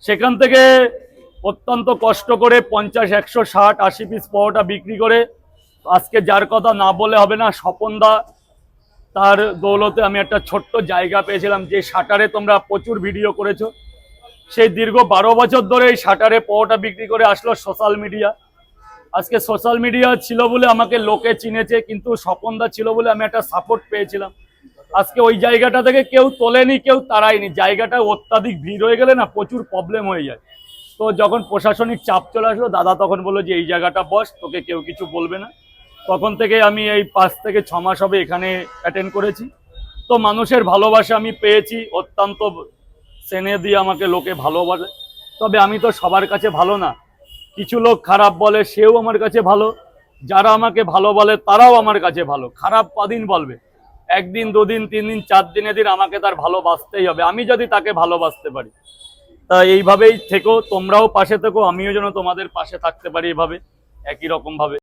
সেখান থেকে অত্যন্ত কষ্ট করে 50, 100, 60, 80 পিস পরোটা বিক্রি করে আজকে যার কথা না বলে হবে না, স্বপনদা, তার দৌলতে আমি একটা ছোট্ট জায়গা পেয়েছিলাম। যে শাটারে তোমরা প্রচুর ভিডিও করেছো, সেই দীর্ঘ 12 বছর ধরে এই শাটারে পরোটা বিক্রি করে আসলো সোশ্যাল মিডিয়া। আজকে সোশ্যাল মিডিয়া ছিল বলে আমাকে লোকে চিনেছে, কিন্তু স্বপনদা ছিল বলে আমি একটা সাপোর্ট পেয়েছিলাম। আজকে ওই জায়গাটা থেকে কেউ তোলেনি, কেউ তাড়ায়নি। জায়গাটা অত্যাধিক ভিড় হয়ে গেলে না প্রচুর প্রবলেম হয়ে যায়। তো যখন প্রশাসনিক চাপ চলে আসলো, দাদা তখন বললো যে এই জায়গাটা বস, তোকে কেউ কিছু বলবে না। তখন থেকে আমি এই 5 থেকে 6 মাস হবে এখানে অ্যাটেন্ড করেছি। তো মানুষের ভালোবাসা আমি পেয়েছি, অত্যন্ত স্নেহ দিয়ে আমাকে লোকে ভালোবাসে। তবে আমি তো সবার কাছে ভালো না, কিছু লোক খারাপ বলে, সেও আমার কাছে ভালো। যারা আমাকে ভালো বলে তারাও আমার কাছে ভালো। খারাপ কদিন বলবে? একদিন, দুদিন, 3 দিন, 4 দিনে দিন আমাকে তার ভালোবাসতেই হবে, আমি যদি তাকে ভালোবাসতে পারি। তা এইভাবেই থেকো, তোমরাও পাশে থেকো, আমিও যেন তোমাদের পাশে থাকতে পারি এভাবে, একই রকম ভাবে।